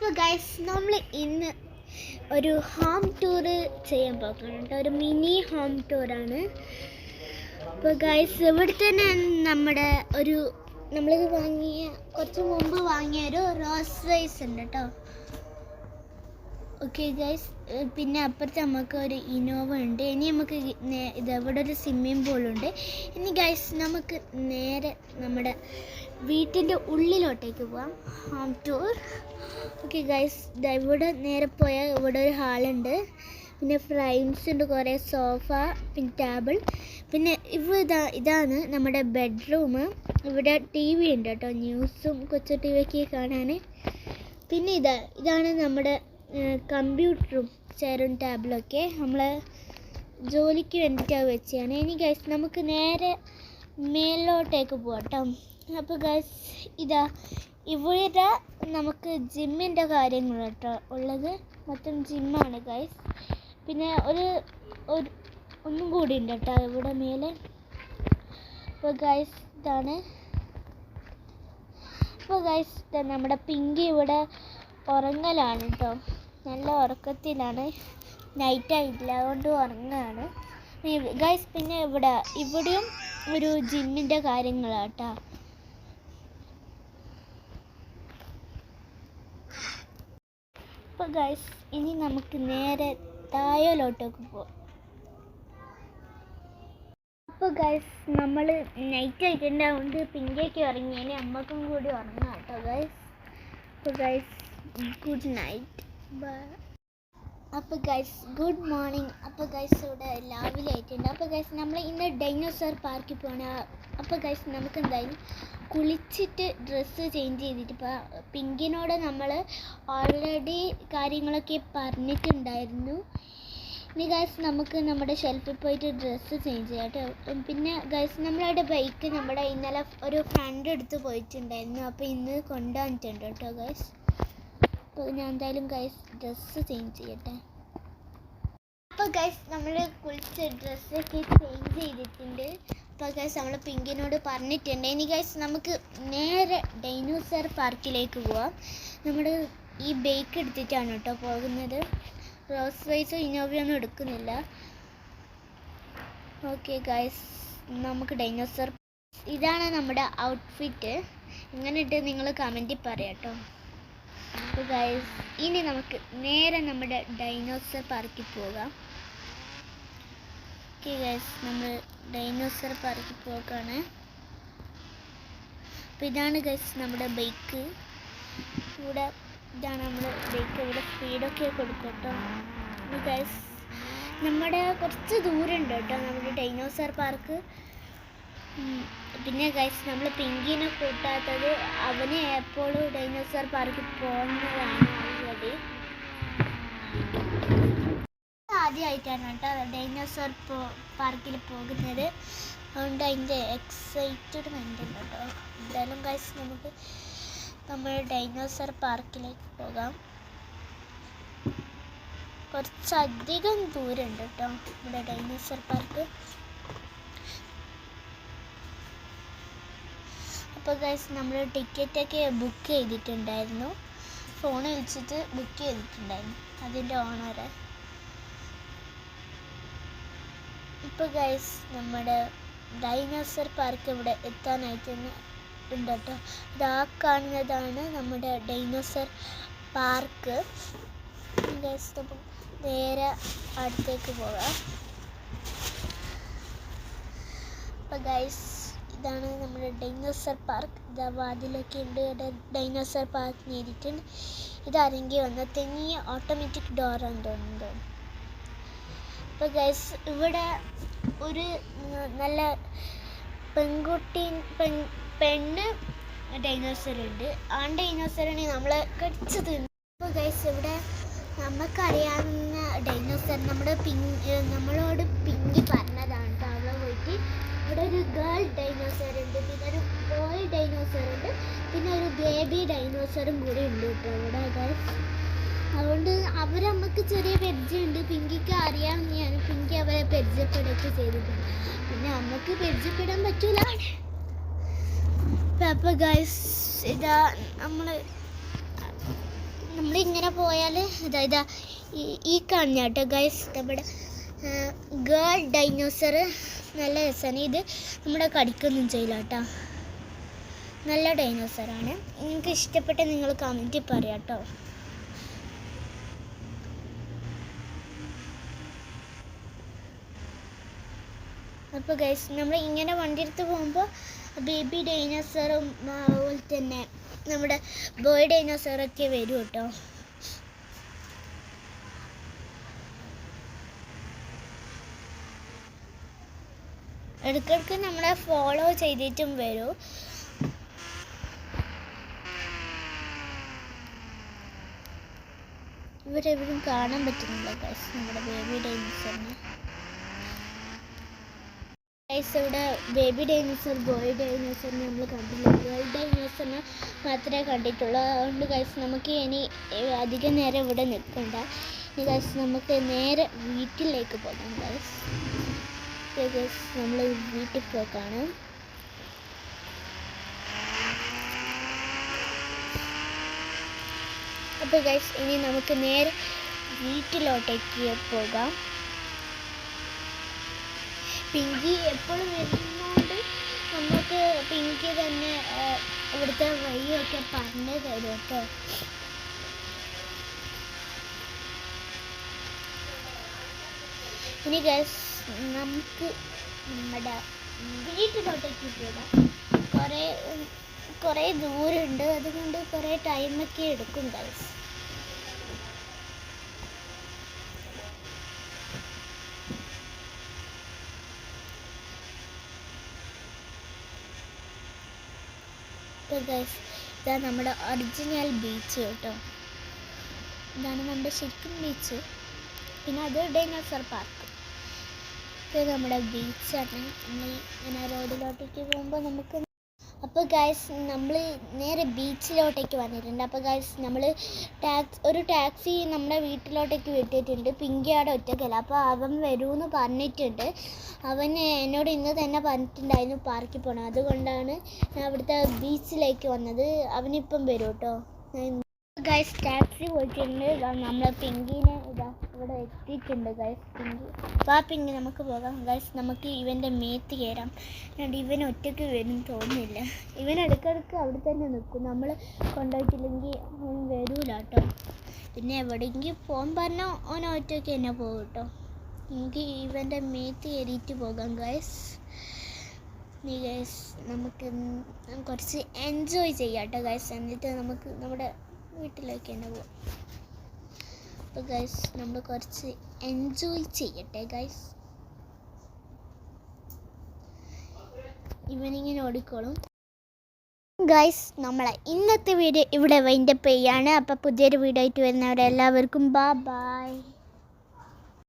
അപ്പോൾ ഗൈസ് നമ്മൾ ഇന്ന് ഒരു ഹോം ടൂർ ചെയ്യാൻ പോകുന്നുണ്ട്. ഒരു മിനി ഹോം ടൂറാണ്. അപ്പോൾ ഗൈസ് ഇവിടെ തന്നെ നമ്മുടെ നമ്മളിത് കുറച്ച് മുമ്പ് വാങ്ങിയ ഒരു റോസ് വൈസ് ഉണ്ട് കേട്ടോ. ഓക്കെ ഗൈസ്, പിന്നെ അപ്പുറത്ത് നമുക്ക് ഒരു ഇനോവ ഉണ്ട്. ഇനി നമുക്ക് ഇവിടെ ഒരു സ്വിമ്മിംഗ് പൂളുണ്ട്. ഇനി ഗൈസ് നമുക്ക് നേരെ നമ്മുടെ വീട്ടിൻ്റെ ഉള്ളിലോട്ടേക്ക് പോവാം, ഹോം ടൂർ. ഓക്കെ ഗൈസ്, ഇവിടെ നേരെ പോയാൽ ഇവിടെ ഒരു ഹാളുണ്ട്, പിന്നെ ഫ്രെയിംസ് ഉണ്ട്, കുറേ സോഫ, പിന്നെ ടേബിൾ, പിന്നെ ഇതാണ് നമ്മുടെ ബെഡ്റൂം. ഇവിടെ ടി വി ഉണ്ട് കേട്ടോ, ന്യൂസും കൊച്ചു ടി വിയൊക്കെ കാണാൻ. പിന്നെ ഇതാണ് നമ്മുടെ കമ്പ്യൂട്ടറും ചെയറും ടേബിളൊക്കെ നമ്മൾ ജോലിക്ക് വേണ്ടിയിട്ടാണ് വെച്ചാണ്. ഇനി ഗൈസ് നമുക്ക് നേരെ മേലോട്ടേക്ക് പോകാം കേട്ടോ. അപ്പോൾ ഗൈസ് ഇവിടെ നമുക്ക് ജിമ്മിൻ്റെ കാര്യങ്ങൾ കേട്ടോ ഉള്ളത്, മൊത്തം ജിമ്മാണ് ഗൈസ്. പിന്നെ ഒന്നും കൂടി ഉണ്ട് കേട്ടോ ഇവിടെ മേലെ. അപ്പോൾ ഗൈസ് അപ്പോൾ ഗൈസ് നമ്മുടെ പിങ്കി ഇവിടെ ഉറങ്ങലാണ് കേട്ടോ, നല്ല ഉറക്കത്തിലാണ്, നൈറ്റായിട്ടില്ല, അതുകൊണ്ട് ഉറങ്ങുകയാണ് ഗൈസ്. പിന്നെ ഇവിടെയും ഒരു ജിമ്മിൻ്റെ കാര്യങ്ങളാണ് കേട്ടോ. അപ്പോൾ ഗൈസ് ഇനി നമുക്ക് നേരെ താഴോട്ടേക്ക് പോകാം. അപ്പോൾ ഗൈസ് നമ്മൾ നൈറ്റ് ആയിട്ടുണ്ടാവുകൊണ്ട് പിങ്കയ്ക്ക് ഉറങ്ങിയതിന് അമ്മക്കും കൂടി ഉറങ്ങാം കേട്ടോ ഗൈസ്. അപ്പോൾ ഗൈസ് ഗുഡ് നൈറ്റ്, ബൈ. അപ്പോൾ ഗൈസ് ഗുഡ് മോർണിംഗ്. അപ്പോൾ ഗൈസ് ഇവിടെ രാവിലെ ആയിട്ടുണ്ട്. അപ്പോൾ ഗൈസ് നമ്മൾ ഇന്ന് ഡൈനോസർ പാർക്കിൽ പോകണം. അപ്പോൾ ഗൈസ് നമുക്ക് എന്തായാലും കുളിച്ചിട്ട് ഡ്രസ്സ് ചേഞ്ച് ചെയ്തിട്ട് ഇപ്പോൾ പിങ്കിനോട് നമ്മൾ ഓൾറെഡി കാര്യങ്ങളൊക്കെ പറഞ്ഞിട്ടുണ്ടായിരുന്നു. ഇനി ഗൈസ് നമുക്ക് നമ്മുടെ ഷെൽഫിൽ പോയിട്ട് ഡ്രസ്സ് ചേഞ്ച് ചെയ്യാം കേട്ടോ. പിന്നെ ഗൈസ് നമ്മളവിടെ ബൈക്ക് നമ്മുടെ ഇന്നലെ ഒരു ഫ്രണ്ട് എടുത്ത് പോയിട്ടുണ്ടായിരുന്നു, അപ്പോൾ ഇന്ന് കൊണ്ടുവന്നിട്ടുണ്ട് കേട്ടോ ഗൈസ്. അപ്പോൾ ഞാൻ എന്തായാലും ഗൈസ് ഡ്രസ്സ് ചേഞ്ച് ചെയ്യട്ടെ. അപ്പോൾ ഗൈസ് നമ്മൾ കുളിച്ച് ഡ്രസ്സൊക്കെ ചേഞ്ച് ചെയ്തിട്ടുണ്ട്. അപ്പോൾ ഗൈസ് നമ്മൾ പിങ്കിനോട് പറഞ്ഞിട്ടുണ്ട്. ഇനി ഗൈസ് നമുക്ക് നേരെ ഡൈനോസർ പാർക്കിലേക്ക് പോവാം. നമ്മൾ ഈ ബൈക്ക് എടുത്തിട്ടാണ് കേട്ടോ പോകുന്നത്, റോസ് വൈസോ ഇന്നോവയൊന്നും എടുക്കുന്നില്ല. ഓക്കെ ഗൈസ്, നമുക്ക് ഡൈനോസർ, ഇതാണ് നമ്മുടെ ഔട്ട്ഫിറ്റ്. ഇങ്ങനെ ഇട്ട് നിങ്ങൾ കമൻറ്റിൽ പറയാം കേട്ടോ. അപ്പോൾ ഗൈസ് ഇനി നമുക്ക് നേരെ നമ്മുടെ ഡൈനോസർ പാർക്കിൽ പോകാം. ഓക്കെ ഗൈസ്, നമ്മൾ ഡൈനോസർ പാർക്കിൽ പോകാണ്. അപ്പോൾ ഇതാണ് ഗൈസ് നമ്മുടെ ബൈക്ക്. ഇതാണ് നമ്മുടെ ബൈക്ക്. ഇവിടെ സ്പീഡൊക്കെ കൊടുക്കും കേട്ടോ. ഗൈസ് നമ്മുടെ കുറച്ച് ദൂരമുണ്ട് കേട്ടോ നമ്മുടെ ഡൈനോസർ പാർക്ക്. പിന്നെ ഗൈസ് നമ്മൾ പിങ്കിനെ കൂട്ടാത്തത്, അവന് എപ്പോഴും ഡൈനോസർ പാർക്കിൽ പോകുന്നതാണ് ഓൾറെഡി. ആദ്യമായിട്ടാണ് കേട്ടോ ഡൈനോസർ പാർക്കിൽ പോകുന്നത്, അതുകൊണ്ട് അതിൻ്റെ എക്സൈറ്റ്മെൻ്റ് ഉണ്ട് കേട്ടോ. എന്തായാലും ഗൈസ് നമുക്ക് നമ്മൾ ഡൈനോസർ പാർക്കിലേക്ക് പോകാം. കുറച്ചധികം ദൂരമുണ്ട് കേട്ടോ നമ്മുടെ ഡൈനോസർ പാർക്ക്. അപ്പോൾ ഗൈസ് നമ്മൾ ടിക്കറ്റൊക്കെ ബുക്ക് ചെയ്തിട്ടുണ്ടായിരുന്നു, ഫോൺ വിളിച്ചിട്ട് ബുക്ക് ചെയ്തിട്ടുണ്ടായിരുന്നു അതിൻ്റെ ഓണറെ. ഇപ്പോൾ ഗൈസ് നമ്മുടെ ഡൈനോസർ പാർക്ക് ഇവിടെ എത്താനായിട്ടുണ്ട് കേട്ടോ. ഇതാ കാണുന്നതാണ് നമ്മുടെ ഡൈനോസർ പാർക്ക്. ഗൈസ് നമുക്ക് നേരെ അടുത്തേക്ക് പോകാം. അപ്പോൾ ഗൈസ് ഇതാണ് നമ്മുടെ ഡൈനോസർ പാർക്ക്. ഇതാ വാതിലൊക്കെ ഉണ്ട്, ഡൈനോസർ പാർക്ക് നേരിട്ടുണ്ട്. ഇതാരെങ്കിൽ വന്നാൽ തനിയെ ഓട്ടോമാറ്റിക് ഡോറാന്ന് തോന്നുന്നു. അപ്പോൾ ഗൈസ് ഇവിടെ ഒരു നല്ല പെണ്ണ് ഡൈനോസർ ഉണ്ട്. ഡൈനോസറാണെങ്കിൽ നമ്മളെ കടിച്ചു തിന്നു. അപ്പോൾ ഗൈസ് ഇവിടെ നമുക്കറിയാവുന്ന ഡൈനോസർ നമ്മളോട് പിങ്കി പറഞ്ഞതാണ് കേട്ടോ. അവിടെ പോയിട്ട് ഇവിടെ ഒരു ഗേൾ ഡൈനോസർ ഉണ്ട്, പിന്നെ ഒരു ബോയ് ഡൈനോസർ ഉണ്ട്, പിന്നെ ഒരു ബേബി ഡൈനോസറും കൂടി ഉണ്ട് കേട്ടോ ഇവിടെ ഗൈസ്. അതുകൊണ്ട് നമുക്ക് ചെറിയ പരിചയമുണ്ട്, പിങ്കിക്ക് അറിയാവുന്നതാണ്. പിങ്കി അവരെ പരിചയപ്പെടുകയൊക്കെ ചെയ്തിട്ടുണ്ട്, പിന്നെ നമുക്ക് പരിചയപ്പെടാൻ പറ്റൂല. അപ്പോൾ ഗൈസ് ഇതാ നമ്മൾ നമ്മളിങ്ങനെ പോയാൽ ഇതാ ഈ കാണുന്ന കേട്ടോ ഗൈസ് നമ്മുടെ ഗേൾ ഡൈനോസർ. നല്ല രസമാണ്. ഇത് നമ്മുടെ കടിക്കൊന്നും ചെയ്യില്ല കേട്ടോ. നല്ല ഡൈനോസറാണ്. നിങ്ങൾക്ക് ഇഷ്ടപ്പെട്ട നിങ്ങൾ കമൻറ്റിൽ പറയാം കേട്ടോ. അപ്പോൾ ഗൈസ് നമ്മൾ ഇങ്ങനെ വണ്ടിയെടുത്ത് പോകുമ്പോൾ ബേബി ഡൈനോസറും അതുപോലെ തന്നെ നമ്മുടെ ബോയ് ഡൈനോസറൊക്കെ വരും കേട്ടോ. ഇടയ്ക്കിടയ്ക്ക് നമ്മളെ ഫോളോ ചെയ്തിട്ടും വരും. ഇവരെവിടും കാണാൻ പറ്റുന്നില്ല ഗൈസ് നമ്മുടെ ബേബി ഡൈനോസറിനെ. ഗൈസ് ഇവിടെ ബേബി ഡൈനോസർ ബോയ് ഡൈനോസറിനെ നമ്മൾ കണ്ടില്ല. ഗേൾ ഡൈനോസറിനെ മാത്രമേ കണ്ടിട്ടുള്ളൂ. അതുകൊണ്ട് ഗൈസ് നമുക്ക് ഇനി അധികം നേരം ഇവിടെ നിൽക്കണ്ട. ഇനി ഗൈസ് നമുക്ക് നേരെ വീട്ടിലേക്ക് പോകാം ഗൈസ്. ഗൈസ് നമ്മൾ വീട്ടിൽ പോക്കാണ്. അപ്പോൾ ഗൈസ് ഇനി നമുക്ക് നേരെ വീട്ടിലോട്ടേക്ക് പോകാം. പിങ്കി എപ്പോഴും വരുന്നതുകൊണ്ട് നമുക്ക് പിങ്കി തന്നെ ഇവിടുത്തെ വഴിയൊക്കെ പറഞ്ഞു തരും കേട്ടോ. ഇനി ഗൈസ് നമുക്ക് നമ്മുടെ വീട്ടിലോട്ടേക്ക് പോകാം. കുറേ ദൂരമുണ്ട്, അതുകൊണ്ട് കുറേ ടൈമൊക്കെ എടുക്കും ഗൈസ്. അപ്പോൾ ഗൈസ് ഇതാ നമ്മുടെ ഒറിജിനൽ ബീച്ച് കേട്ടോ. ഇതാണ് നമ്മുടെ ശരിക്കും ബീച്ച്. പിന്നെ അത് ഡൈനോസർ പാർക്ക്. ഇത് നമ്മുടെ ബീച്ചാണ്. നമ്മൾ ഇങ്ങനെ റോഡിലോട്ടേക്ക് പോകുമ്പോൾ നമുക്ക്. അപ്പോൾ ഗൈസ് നമ്മൾ നേരെ ബീച്ചിലോട്ടേക്ക് വന്നിട്ടുണ്ട്. അപ്പോൾ ഗൈസ് നമ്മൾ ഒരു ടാക്സി നമ്മുടെ വീട്ടിലോട്ടേക്ക് വിട്ടിട്ടുണ്ട്. പിങ്കി അവിടെ ഒറ്റയ്ക്കല്ല. അപ്പോൾ അവൻ വരുമെന്ന് പറഞ്ഞിട്ടുണ്ട്. അവൻ എന്നോട് ഇന്ന് തന്നെ പറഞ്ഞിട്ടുണ്ടായിരുന്നു പാർക്കിൽ പോകണം. അതുകൊണ്ടാണ് ഞാൻ അവിടുത്തെ ബീച്ചിലേക്ക് വന്നത്. അവനിപ്പം വരും കേട്ടോ. ഗൈസ് ടാക്സി പോയിട്ടുണ്ട്. നമ്മൾ പിങ്കിനെ ഇവിടെ എത്തിയിട്ടുണ്ട് ഗൈസ്. പിങ്കി നമുക്ക് പോകാം ഗൈസ്. നമുക്ക് ഇവൻ്റെ മേത്ത് കയറാം. ഇവൻ ഒറ്റയ്ക്ക് വരും തോന്നുന്നില്ല. ഇവൻ ഇടയ്ക്കിടയ്ക്ക് അവിടെ തന്നെ നിൽക്കും. നമ്മൾ കൊണ്ടുപോയിട്ടില്ലെങ്കിൽ അവൻ വരൂല കേട്ടോ. പിന്നെ എവിടെയെങ്കിലും പോകാൻ പറഞ്ഞാൽ അവൻ ഒറ്റയ്ക്ക് തന്നെ പോകും കേട്ടോ. എനിക്ക് ഇവൻ്റെ മേത്ത് കയറിയിട്ട് പോകാം ഗൈസ്. ഗൈസ് നമുക്ക് കുറച്ച് എൻജോയ് ചെയ്യാം കേട്ടോ ഗൈസ്. എന്നിട്ട് നമുക്ക് നമ്മുടെ വീട്ടിലേക്ക് തന്നെ പോവാം. അപ്പോൾ ഗൈസ് നമ്മൾ കുറച്ച് എൻജോയ് ചെയ്യട്ടെ ഗൈസ്. ഇവനിങ്ങനെ ഓടിക്കോളും ഗൈസ്. നമ്മളെ ഇന്നത്തെ വീഡിയോ ഇവിടെ വൈൻഡപ്പ് ചെയ്യാണ്. അപ്പോൾ പുതിയൊരു വീഡിയോ ആയിട്ട് വരുന്നവരെല്ലാവർക്കും ബൈ.